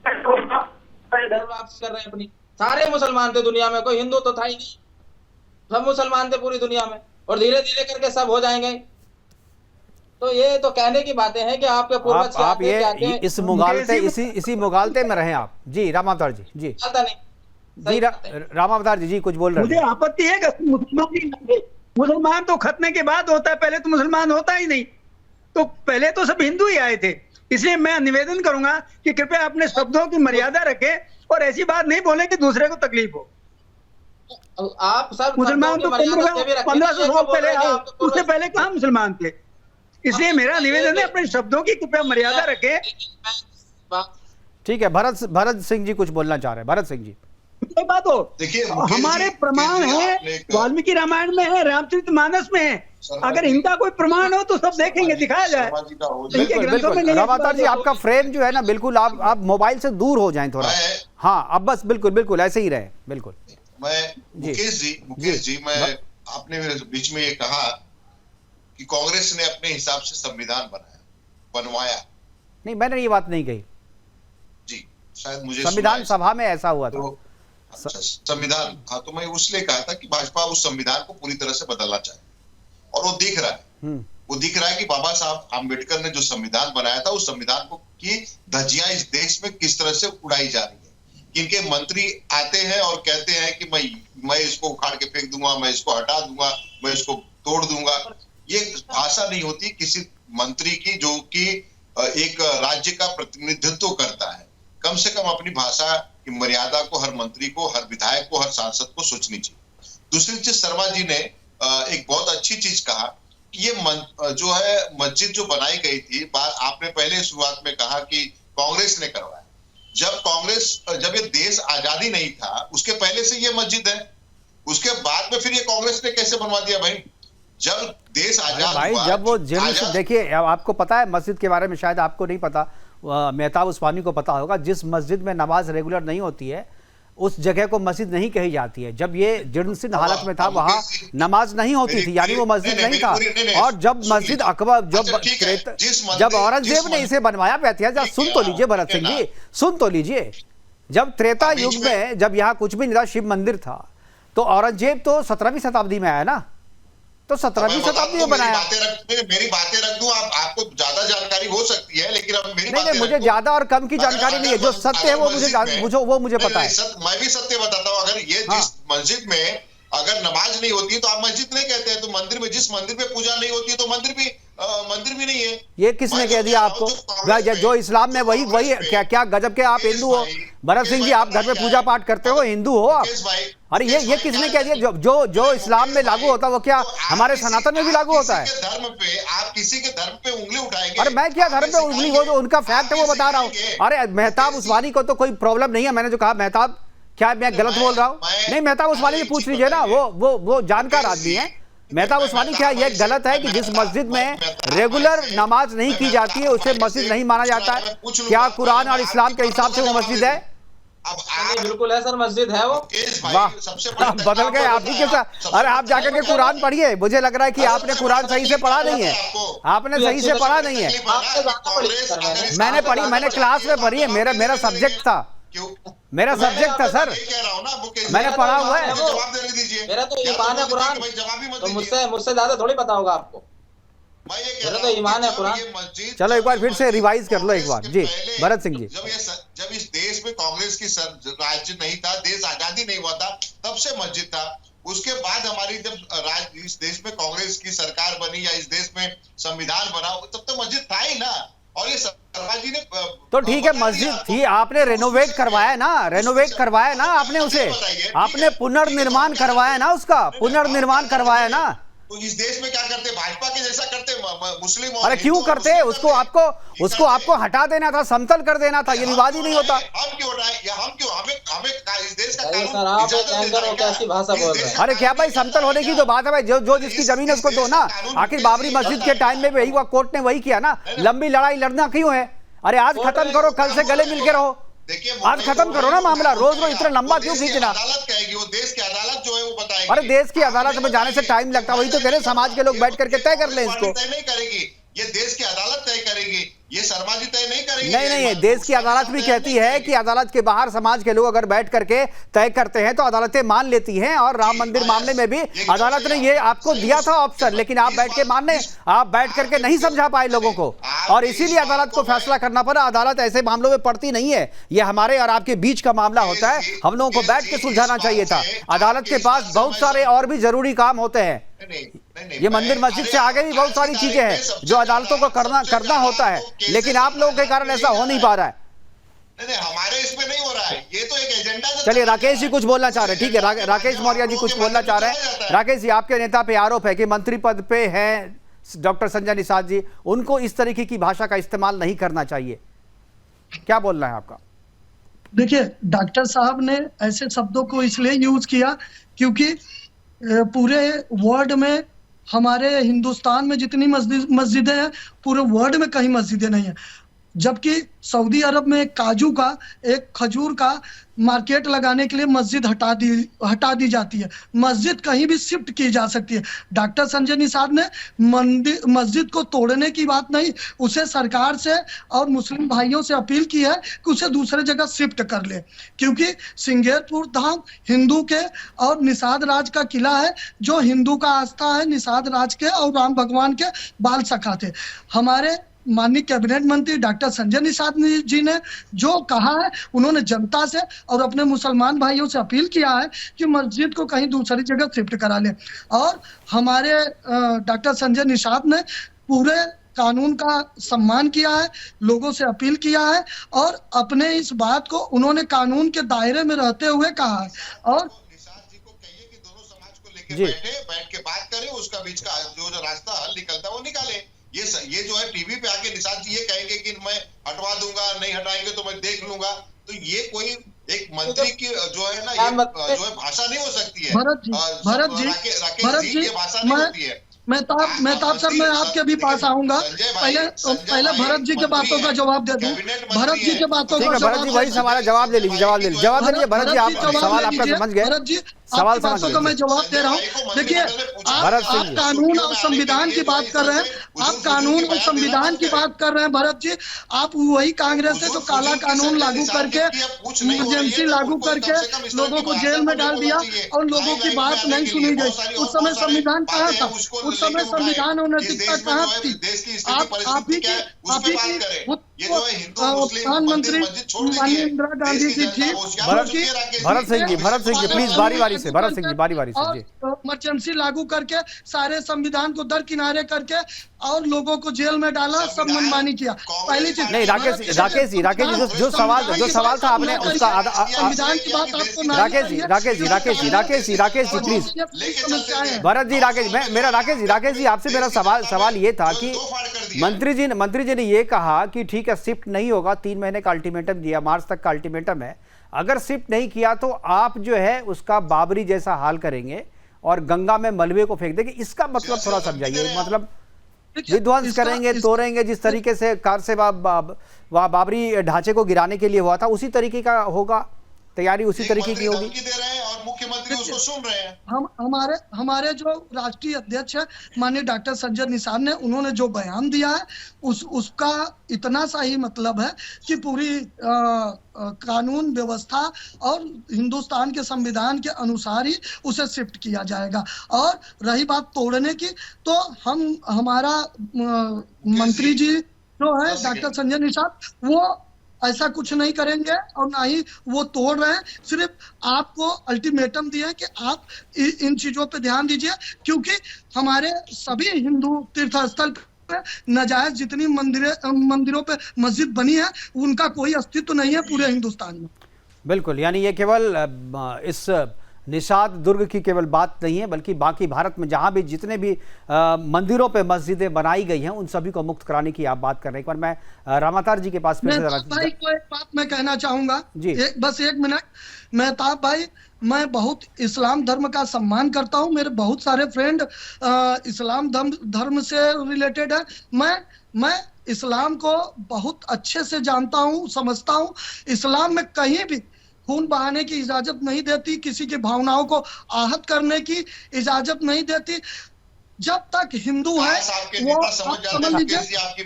वापस कर रहे हैं अपनी। सारे मुसलमान थे दुनिया में, कोई हिंदू तो था ही नहीं, सब मुसलमान थे पूरी दुनिया में। और धीरे धीरे करके सब हो जाएंगे। तो ये तो कहने की बातें हैं कि आपके पूर्वज आप ये इस मुगालते इसी मुगालते में रहे आप। जी रामावतार जी, जी जी रामावतार जी कुछ बोल रहे हैं। मुझे आपत्ति है कि मुसलमान तो खतने के बाद होता है, पहले तो मुसलमान होता ही नहीं। तो पहले तो सब हिंदू ही आए थे। इसलिए मैं निवेदन करूंगा कि कृपया अपने शब्दों की मर्यादा रखें और ऐसी बात नहीं बोले कि दूसरे को तकलीफ हो। आप सब मुसलमान तो 1500 साल पहले, उससे पहले कहाँ मुसलमान थे? इसलिए मेरा निवेदन है अपने शब्दों की कृपया मर्यादा रखें। ठीक है, भरत सिंह जी कुछ बोलना चाह रहे हैं। भरत सिंह जी, बात हो, देखिए हमारे प्रमाण है, वाल्मीकि रामायण में है, रामचरितमानस में है। अगर इनका कोई प्रमाण हो तो सब देखेंगे, दिखाया जाए। बिल्कुल रामावतार जी, आपका फ्रेम जो है ना, बिल्कुल आप मोबाइल से दूर हो जाएं थोड़ा। हाँ, अब बस बिल्कुल ऐसे ही रहे। बिल्कुल मुकेश जी, मैं आपने मेरे बीच में ये कहा कि कांग्रेस ने अपने हिसाब से संविधान बनवाया। नहीं, मैंने ये बात नहीं कही जी, शायद मुझे संविधान सभा में ऐसा हुआ था। संविधान, हाँ, तो मैं उसलिए कहा था कि भाजपा उस संविधान को पूरी तरह से बदलना चाहे, और वो दिख रहा है। वो दिख रहा है कि बाबा साहब आम्बेडकर ने जो संविधान बनाया था, उस संविधान को की धज्जियां इस देश में किस तरह से उड़ाई जा रही है। इनके मंत्री आते हैं और कहते हैं कि मैं इसको उखाड़ के फेंक दूंगा, मैं इसको हटा दूंगा, मैं इसको तोड़ दूंगा। ये भाषा नहीं होती किसी मंत्री की जो कि एक राज्य का प्रतिनिधित्व करता है। कम से कम अपनी भाषा की मर्यादा को हर मंत्री को, हर विधायक को, हर सांसद को सोचनी चाहिए। दूसरी चीज, शर्मा जी ने एक बहुत अच्छी चीज कहा कि ये जो है मस्जिद जो बनाई गई थी, आपने पहले शुरुआत में कहा कि कांग्रेस ने करवाया। जब ये देश आजादी नहीं था, उसके पहले से ये मस्जिद है, उसके बाद में फिर ये कांग्रेस ने कैसे बनवा दिया भाई? जब देश आजाद भाई हुआ, जब वो जर्नलिस्ट, देखिए आपको पता है मस्जिद के बारे में, शायद आपको नहीं पता, मेहताब उस्मानी को पता होगा, जिस मस्जिद में नमाज रेगुलर नहीं होती है उस जगह को मस्जिद नहीं कही जाती है। जब ये जीर्णशीर्ण हालत में था, वहां नमाज नहीं होती थी, यानी वो मस्जिद नहीं था। और जब मस्जिद अकबर, जब औरंगजेब ने इसे बनवाया, सुन तो लीजिए भरत सिंह जी, सुन तो लीजिए। जब त्रेता युग में, जब यहाँ कुछ भी नहीं था, शिव मंदिर था, तो औरंगजेब तो 17वीं शताब्दी में आया ना। तो 17वीं शताब्दी में बनाया। मेरी बातें रख दूं, आपको ज्यादा जानकारी हो सकती है, लेकिन अब मेरी बातें नहीं, मुझे ज्यादा और कम की जानकारी नहीं है, जो सत्य है वो मुझे पता है। मैं भी सत्य बताता हूँ। अगर ये जिस मस्जिद में अगर नमाज नहीं होती तो आप मस्जिद नहीं कहते हैं, तो मंदिर में जिस मंदिर में पूजा नहीं होती है तो मंदिर भी नहीं है। ये किसने कह दिया आपको? जो इस्लाम में वही क्या गजब के आप हिंदू हो भरत सिंह जी, आप घर में पूजा पाठ करते हो, हिंदू हो आप? अरे ये किसने कह दिया? जो इस्लाम में लागू होता है वो क्या हमारे सनातन में भी लागू होता है? धर्म पे आप किसी के धर्म पे उंगली उठाएंगे? अरे मैं क्या धर्म पे उंगली, वो जो उनका फैक्ट है वो बता रहा हूँ। अरे मेहताब उस्मानी को तो कोई प्रॉब्लम नहीं है, मैंने जो कहा मेहताब, क्या मैं गलत बोल रहा हूँ? नहीं, मेहताब उस्मानी से पूछ लीजिए ना, वो जानकार आदमी है। मेहताब उस्मानी, क्या यह गलत है कि जिस मस्जिद में रेगुलर नमाज नहीं की जाती है उसे मस्जिद नहीं माना जाता है? क्या कुरान और इस्लाम के हिसाब से वो मस्जिद है? बिल्कुल है सर, मस्जिद है वो। वाह, बदल गए आप भी के साथ। अरे आप जाकर के कुरान पढ़िए, मुझे लग रहा है कि आपने कुरान सही से पढ़ा नहीं है, आपने सही से पढ़ा नहीं है। मैंने पढ़ी, मैंने क्लास में पढ़ी है, मेरा सब्जेक्ट था, मेरा सब्जेक्ट था सर, मैंने पढ़ा हुआ है। मेरा तो ईमान है कुरान, तो मुझसे ज्यादा थोड़ी पता होगा आपको। मेरा तो ईमान है कुरान। चलो एक बार फिर से रिवाइज कर लो एक बार जी भरत सिंह जी। जब इस देश में कांग्रेस की राज्य नहीं था, देश आजादी नहीं हुआ था, तब से मस्जिद था। उसके बाद हमारी जब इस देश में कांग्रेस की सरकार बनी या इस देश में संविधान बना, तब तो मस्जिद था ही ना। और ये सरकार जी ने तो ठीक है, मस्जिद थी, आपने रेनोवेट करवाया ना, रेनोवेट करवाया ना आपने उसे, आपने पुनर्निर्माण करवाया ना, उसका पुनर्निर्माण करवाया ना। तो इस देश में क्या करते? भाजपा के जैसा करते मुस्लिम? अरे क्यों करते? उसको आपको हटा देना था, समतल कर देना था, ये विवाद ही नहीं होता। हम क्यों हटाए? या हम क्यों, हमें इस देश का सर, आप कैसी भाषा बोल रहे हैं? अरे क्या भाई, समतल होने की तो बात है भाई, जो जिसकी जमीन है उसको दो ना। आखिर बाबरी मस्जिद के टाइम में वही कोर्ट ने वही किया ना। लंबी लड़ाई लड़ना क्यों है? अरे आज खत्म करो, कल से गले मिल के रहो, आज खत्म करो ना मामला, रोज इतना लंबा क्यों खींचना? अदालत कहेगी, वो देश की अदालत जो है वो बताएगी। अरे देश की अदालत में जाने से टाइम लगता है, वही तो कह रहे समाज के लोग बैठ करके तय कर ले इसको। तय नहीं करेगी, ये देश की अदालत तय करेगी, ये शर्मा जी तय नहीं करेगी। नहीं, देश की अदालत भी कहती है कि अदालत के बाहर समाज के लोग अगर बैठ करके तय करते हैं तो अदालतें मान लेती हैं। और राम मंदिर मामले में भी अदालत ने ये आपको दिया था ऑप्शन, लेकिन आप बैठ करके नहीं समझा पाए लोगों को, और इसीलिए अदालत को फैसला करना पड़ा। अदालत ऐसे मामलों में पड़ती नहीं है, ये हमारे और आपके बीच का मामला होता है, हम लोगों को बैठ के सुलझाना चाहिए था। अदालत के पास बहुत सारे और भी जरूरी काम होते हैं, ये मंदिर मस्जिद से आगे भी बहुत सारी चीजें हैं जो अदालतों को करना होता है, लेकिन आप लोगों के कारण ऐसा हो नहीं पा रहा है। नहीं, हमारे इसमें नहीं हो रहा है, ये तो एक एजेंडा। चलिए राकेश जी कुछ बोलना चाह रहे हैं, ठीक है, राकेश मौर्य जी कुछ बोलना चाह रहे हैं। राकेश जी, आपके नेता पे आरोप है कि मंत्री पद पे हैं डॉक्टर संजय निषाद जी, उनको इस तरीके की भाषा का इस्तेमाल नहीं करना चाहिए, क्या बोलना है आपका? देखिए, डॉक्टर साहब ने ऐसे शब्दों को इसलिए यूज किया क्योंकि पूरे वर्ल्ड में, हमारे हिंदुस्तान में जितनी मस्जिदें हैं, पूरे वर्ल्ड में कहीं मस्जिदें नहीं है। जबकि सऊदी अरब में काजू का, एक खजूर का मार्केट लगाने के लिए मस्जिद हटा दी जाती है। मस्जिद कहीं भी शिफ्ट की जा सकती है। डॉक्टर संजय निषाद ने मस्जिद को तोड़ने की बात नहीं, उसे सरकार से और मुस्लिम भाइयों से अपील की है कि उसे दूसरे जगह शिफ्ट कर ले, क्योंकि सिंगेरपुर धाम हिंदू के और निषाद राज का किला है, जो हिंदू का आस्था है, निषाद राज के और राम भगवान के बाल सखा थे। हमारे माननीय कैबिनेट मंत्री डॉक्टर संजय निषाद जी ने जो कहा है, उन्होंने जनता से और अपने मुसलमान भाइयों से अपील किया है कि मस्जिद को कहीं दूसरी जगह शिफ्ट करा ले। और हमारे डॉक्टर संजय निषाद ने पूरे कानून का सम्मान किया है, लोगों से अपील किया है, और अपने इस बात को उन्होंने कानून के दायरे में रहते हुए कहा है। और निषाद जी को कहिए कि दोनों समाज को लेके बैठ के बात करें, उसका बीच का जो रास्ता हल निकलता है वो निकाले। ये जो है टीवी पे आके निषाद जी ये कहेंगे कि मैं हटवा दूंगा, नहीं हटाएंगे तो मैं देख लूंगा, तो ये कोई एक मंत्री की जो है ना, ये जो है भाषा नहीं हो सकती है। भरत जी, ये भाषा नहीं होती है। मेहताब सर, मैं आपके भी पास आऊंगा, पहले भरत जी के बातों का जवाब दे दूं। भरत जी के बातों का भरत जी वही सवाल है, जवाब ले लीजिए भरत जी, आप सवाल आपका समझ गए। भरत जी सवाल आपकी बातों समझ का गए। मैं जवाब दे रहा हूँ। देखिए, भरत सिंह आप जी। कानून और संविधान की बात कर रहे हैं, आप कानून और संविधान की बात कर रहे हैं भरत जी। आप वही कांग्रेस है जो काला कानून लागू करके, इमरजेंसी लागू करके लोगों को जेल में डाल दिया और लोगों की बात नहीं सुनी गई। उस समय संविधान कहाँ था? उस समय संविधान और नैतिकता कहाँ थी? आप ही की प्रधानमंत्री माननीय इंदिरा गांधी जी थी। भरत सिंह जी प्लीज बारी से, भरत सिंह जी बारी से जी। इमरजेंसी लागू करके सारे संविधान को दरकिनारे करके और लोगों को जेल में डाला, सब मनमानी किया। पहली चीज नहीं, राकेश जी जो सवाल था आपने उसका संविधान की बात आपको राकेश जी प्लीज। भरत जी, राकेश जी आपसे मेरा सवाल ये था कि मंत्री जी ने ये कहा कि ठीक है शिफ्ट नहीं होगा, 3 महीने का अल्टीमेटम दिया, मार्च तक का अल्टीमेटम है, अगर शिफ्ट नहीं किया तो आप जो है उसका बाबरी जैसा हाल करेंगे और गंगा में मलबे को फेंक देंगे। इसका मतलब थोड़ा समझाइए, मतलब विध्वंस करेंगे, तोड़ेंगे, जिस तरीके से कार से वहाँ बाबरी ढांचे को गिराने के लिए हुआ था उसी तरीके का होगा, तैयारी उसी तरीके की होगी। दे रहे हैं और मुख्यमंत्री उसको सुन रहे हैं। हमारे जो राष्ट्रीय अध्यक्ष है माननीय डॉक्टर संजय निषाद ने, उन्होंने जो बयान दिया है उसका इतना सा ही मतलब है कि पूरी कानून व्यवस्था और हिंदुस्तान के संविधान के अनुसार ही उसे शिफ्ट किया जाएगा। और रही बात तोड़ने की, तो हमारा मंत्री जी जो है डॉक्टर संजय निषाद, वो ऐसा कुछ नहीं करेंगे और ना ही वो तोड़ रहे हैं। सिर्फ आपको अल्टीमेटम दिया है कि आप इन चीजों पे ध्यान दीजिए, क्योंकि हमारे सभी हिंदू तीर्थस्थल पे नाजायज जितनी मंदिरों पे मस्जिद बनी है उनका कोई अस्तित्व नहीं है पूरे हिंदुस्तान में। बिल्कुल, यानी ये केवल इस निषाद दुर्ग की केवल बात नहीं है, बल्कि बाकी भारत में जहां भी जितने भी मंदिरों पे मस्जिदें बनाई गई हैं उन सभी को मुक्त कराने की आप बात कर रहे हैं। एक बार मैं रामातार जी के पास फिर से भाई को एक बात मैं कहना चाहूंगा जी, बस 1 मिनट। मेहताब भाई, मैं बहुत इस्लाम धर्म का सम्मान करता हूं, मेरे बहुत सारे फ्रेंड इस्लाम धर्म से रिलेटेड है। मैं इस्लाम को बहुत अच्छे से जानता हूं, समझता हूं। इस्लाम में कहीं भी खून बहाने की इजाजत नहीं देती, किसी की भावनाओं को आहत करने की इजाजत नहीं देती। जब तक हिंदू है वो समझ लीजिए।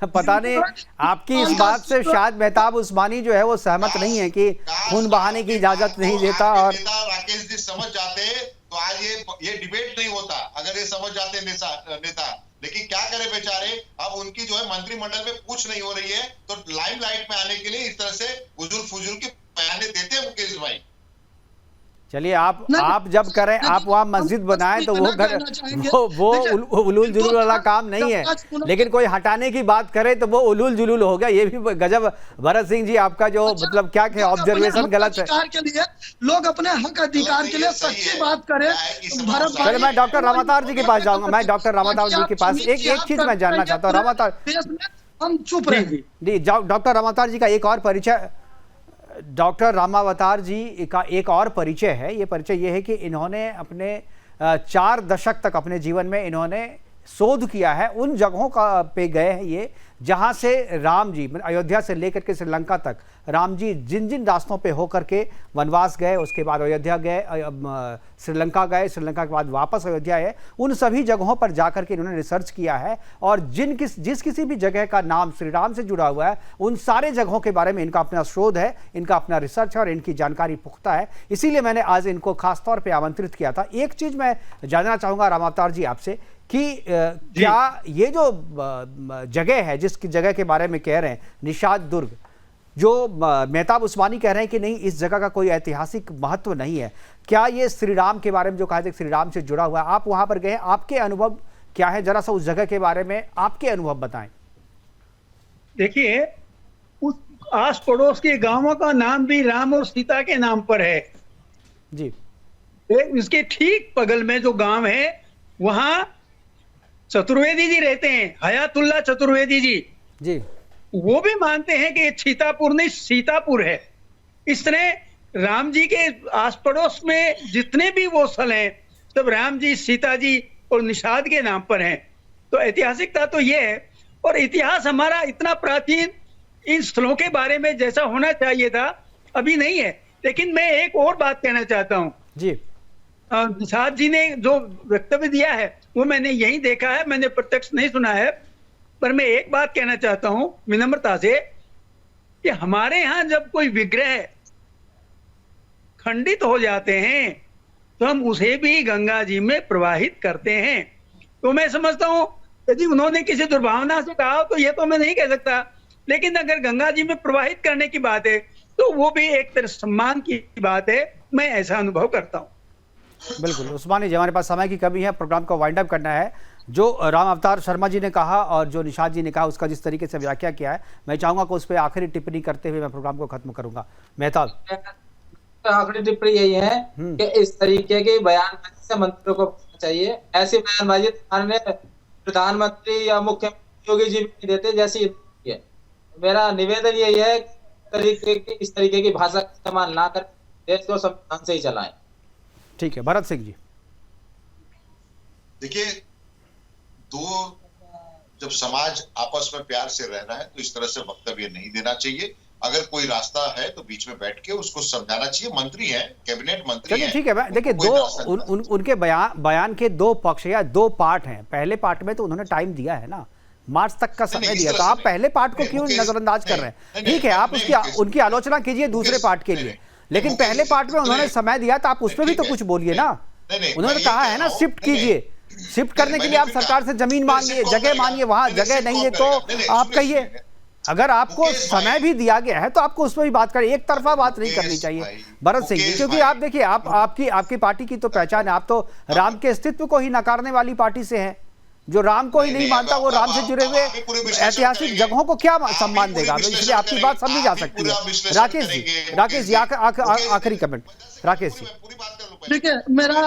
पता नहीं आपकी इस बात से शायद मेहताब उस्मानी जो है वो सहमत नहीं है कि खून बहाने की इजाजत नहीं देता। और राकेश जी समझ जाते तो आज ये डिबेट नहीं होता, अगर ये समझ जाते नेता। लेकिन क्या करे बेचारे, अब उनकी जो है मंत्रिमंडल में पूछ नहीं हो रही है, तो लाइमलाइट में आने के लिए इस तरह से उजुल फुजुल की बयाने देते हैं मुकेश भाई। चलिए आप जब करें, आप वहाँ मस्जिद बनाएं तो वो उलूल जुलूल वाला काम नहीं है, लेकिन कोई हटाने की बात करे तो वो उलूल जुलूल हो गया। ये भी गजब। भरत सिंह जी आपका जो मतलब क्या ऑब्जर्वेशन गलत है। के लिए लोग अपने हक अधिकार के लिए सच्ची बात करें। चलो मैं डॉक्टर रामातार जी के पास जाऊंगा। मैं डॉक्टर रामातार जी के पास एक चीज मैं जानना चाहता हूँ। रामातार, हम चुप रहे जी, डॉक्टर रामातार जी का एक और परिचय, डॉक्टर रामावतार जी का एक और परिचय है। ये परिचय ये है कि इन्होंने अपने 4 दशक तक अपने जीवन में इन्होंने शोध किया है, उन जगहों का पे गए हैं ये जहां से राम जी अयोध्या से लेकर के श्रीलंका तक राम जी जिन जिन रास्तों पे होकर के वनवास गए, उसके बाद अयोध्या गए, श्रीलंका गए, श्रीलंका के बाद वापस अयोध्या आए, उन सभी जगहों पर जाकर के इन्होंने रिसर्च किया है। और जिस किसी भी जगह का नाम श्री राम से जुड़ा हुआ है उन सारे जगहों के बारे में इनका अपना शोध है, इनका अपना रिसर्च है और इनकी जानकारी पुख्ता है। इसीलिए मैंने आज इनको खासतौर पर आमंत्रित किया था। एक चीज मैं जानना चाहूँगा रामावतार जी आपसे कि क्या ये जो जगह है, जिस जगह के बारे में कह रहे हैं निषाद दुर्ग, जो मेहताब उस्मानी कह रहे हैं कि नहीं इस जगह का कोई ऐतिहासिक महत्व नहीं है, क्या ये श्री राम के बारे में जो कहा जाए श्री राम से जुड़ा हुआ है? आप वहां पर गए, आपके अनुभव क्या है? जरा सा उस जगह के बारे में आपके अनुभव बताएं। देखिए, उस आस पड़ोस के गांवों का नाम भी राम और सीता के नाम पर है जी। इसके ठीक बगल में जो गांव है वहां चतुर्वेदी जी रहते हैं, हयातुल्ला चतुर्वेदी जी। वो भी मानते हैं कि सीतापुर नहीं सीतापुर है। इस तरह राम जी के आस पड़ोस में जितने भी वो स्थल हैं सब राम जी, सीता जी और निषाद के नाम पर हैं। तो ऐतिहासिकता तो ये है, और इतिहास हमारा इतना प्राचीन इन स्थलों के बारे में जैसा होना चाहिए था अभी नहीं है। लेकिन मैं एक और बात कहना चाहता हूं जी। निषाद जी ने जो वक्तव्य दिया है वो मैंने यही देखा है, मैंने प्रत्यक्ष नहीं सुना है। पर मैं एक बात कहना चाहता हूं विनम्रता से कि हमारे यहाँ जब कोई विग्रह खंडित हो जाते हैं तो हम उसे भी गंगा जी में प्रवाहित करते हैं। तो मैं समझता हूं यदि उन्होंने किसी दुर्भावना से कहा तो ये तो मैं नहीं कह सकता, लेकिन अगर गंगा जी में प्रवाहित करने की बात है तो वो भी एक तरह सम्मान की बात है। मैं ऐसा अनुभव करता हूं। बिल्कुल उस्मानी जी, हमारे पास समय की कमी है, प्रोग्राम को वाइंड अप करना है। जो राम अवतार शर्मा जी ने कहा और जो निषाद जी ने कहा उसका जिस तरीके से व्याख्या किया है, मैं चाहूंगा कि उस पर आखिरी टिप्पणी करते हुए मैं प्रोग्राम को खत्म करूंगा। मेहताब, आखिरी टिप्पणी यही है कि इस तरीके के बयानबाजी से मंत्रियों को बचना चाहिए। ऐसी बयानबाजी प्रधानमंत्री या मुख्यमंत्री योगी जी भी नहीं देते जैसी है। मेरा निवेदन यही है इस तरीके की भाषा का इस्तेमाल ना कर, देश को संविधान से ही चलाएं। ठीक है, भरत सिंह जी। देखिए, जब समाज आपस में प्यार से रहना है तो इस तरह से वक्तव्य नहीं देना चाहिए। अगर कोई रास्ता है तो बीच में बैठ के उसको समझाना चाहिए। मंत्री हैं, कैबिनेट मंत्री हैं। ठीक है, देखिए उनके बयान के दो पक्ष या दो पार्ट हैं। पहले पार्ट में तो उन्होंने टाइम दिया है ना, मार्च तक का समय दिया, तो आप पहले पार्ट को क्यों नजरअंदाज कर रहे हैं? ठीक है, आप उनकी आलोचना कीजिए दूसरे पार्ट के लिए, लेकिन पहले पार्ट में उन्होंने समय दिया तो आप उसमें भी तो कुछ बोलिए ना। उन्होंने कहा है ना शिफ्ट कीजिए, शिफ्ट करने के लिए आप सरकार से जमीन मांगिए, जगह मांगिए, वहां जगह नहीं है तो आप कहिए। अगर आपको समय भी दिया गया है तो आपको उसमें भी बात करें, एक तरफा बात नहीं करनी चाहिए भरत सिंह जी, क्योंकि आप देखिए आपकी पार्टी की तो पहचान है, आप तो राम के अस्तित्व को ही नकारने वाली पार्टी से हैं। जो राम को ही नहीं मानता वो राम से जुड़े हुए ऐतिहासिक जगहों को क्या सम्मान देगा? इसलिए आपकी बात समझी जा सकती है। राकेश जी आखिरी कमेंट। राकेश जी, देखिए, मेरा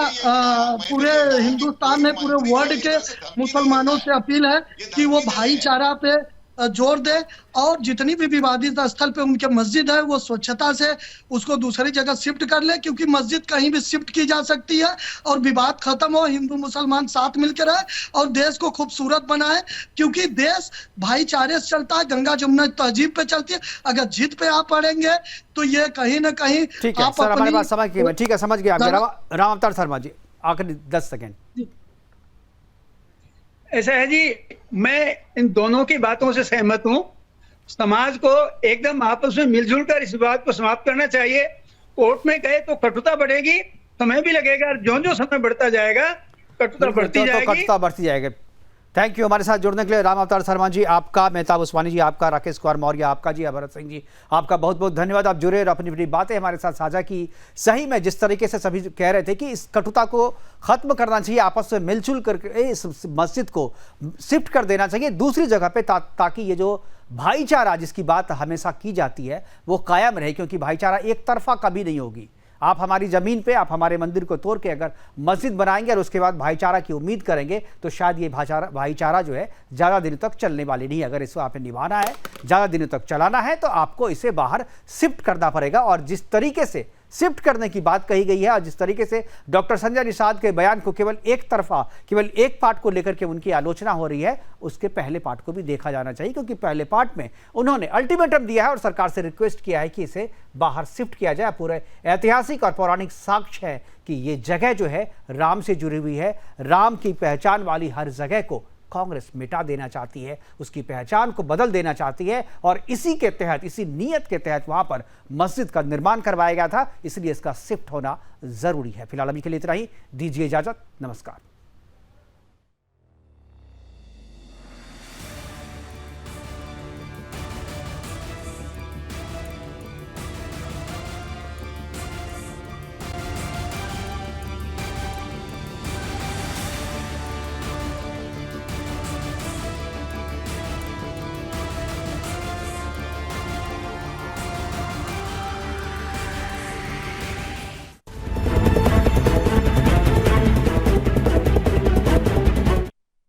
पूरे हिंदुस्तान में पूरे वर्ल्ड के मुसलमानों से अपील है कि वो भाईचारा पे जोर दे और जितनी भी विवादित स्थल पे उनके मस्जिद है वो स्वच्छता से उसको दूसरी जगह शिफ्ट कर ले, क्योंकि मस्जिद कहीं भी शिफ्ट की जा सकती है और विवाद खत्म हो, हिंदू मुसलमान साथ मिलकर रहे और देश को खूबसूरत बनाए, क्योंकि देश भाईचारे से चलता है, गंगा जमुना तहजीब पे चलती है। अगर जिद पे आप पड़ेंगे तो ये कहीं ना कहीं ठीक है सर, हमारे पास समय की, ठीक है समझ गया। राम अवतार शर्मा जी आखिरी 10 सेकेंड। ऐसा है जी, मैं इन दोनों की बातों से सहमत हूं। समाज को एकदम आपस में मिलजुल कर इस बात को समाप्त करना चाहिए। कोर्ट में गए तो कटुता बढ़ेगी, समय भी लगेगा, जो समय बढ़ता जाएगा कटुता बढ़ती जाएगी। थैंक यू हमारे साथ जुड़ने के लिए राम अवतार शर्मा जी आपका, मेहताब उस्मानी जी आपका, राकेश कुमार मौर्य आपका जी, भरत सिंह जी आपका बहुत बहुत धन्यवाद। आप जुड़े और अपनी अपनी बातें हमारे साथ साझा की। सही में जिस तरीके से सभी कह रहे थे कि इस कटुता को खत्म करना चाहिए, आपस में मिलजुल करके इस मस्जिद को शिफ्ट कर देना चाहिए दूसरी जगह पे, ताकि ये जो भाईचारा जिसकी बात हमेशा की जाती है वो कायम रहे, क्योंकि भाईचारा एक तरफा कभी नहीं होगी। आप हमारी ज़मीन पे, आप हमारे मंदिर को तोड़ के अगर मस्जिद बनाएंगे और उसके बाद भाईचारा की उम्मीद करेंगे तो शायद ये भाईचारा जो है ज़्यादा दिनों तक चलने वाली नहीं। अगर इसको आपने निभाना है, ज़्यादा दिनों तक चलाना है तो आपको इसे बाहर शिफ्ट करना पड़ेगा। और जिस तरीके से शिफ्ट करने की बात कही गई है और जिस तरीके से डॉक्टर संजय निषाद के बयान को केवल एक तरफा, केवल एक पार्ट को लेकर के उनकी आलोचना हो रही है, उसके पहले पार्ट को भी देखा जाना चाहिए, क्योंकि पहले पार्ट में उन्होंने अल्टीमेटम दिया है और सरकार से रिक्वेस्ट किया है कि इसे बाहर शिफ्ट किया जाए। पूरे ऐतिहासिक और पौराणिक साक्ष्य है कि ये जगह जो है राम से जुड़ी हुई है। राम की पहचान वाली हर जगह को कांग्रेस मिटा देना चाहती है, उसकी पहचान को बदल देना चाहती है और इसी के तहत, इसी नीयत के तहत वहां पर मस्जिद का निर्माण करवाया गया था। इसलिए इसका शिफ्ट होना जरूरी है। फिलहाल अभी के लिए इतना ही, दीजिए इजाजत, नमस्कार।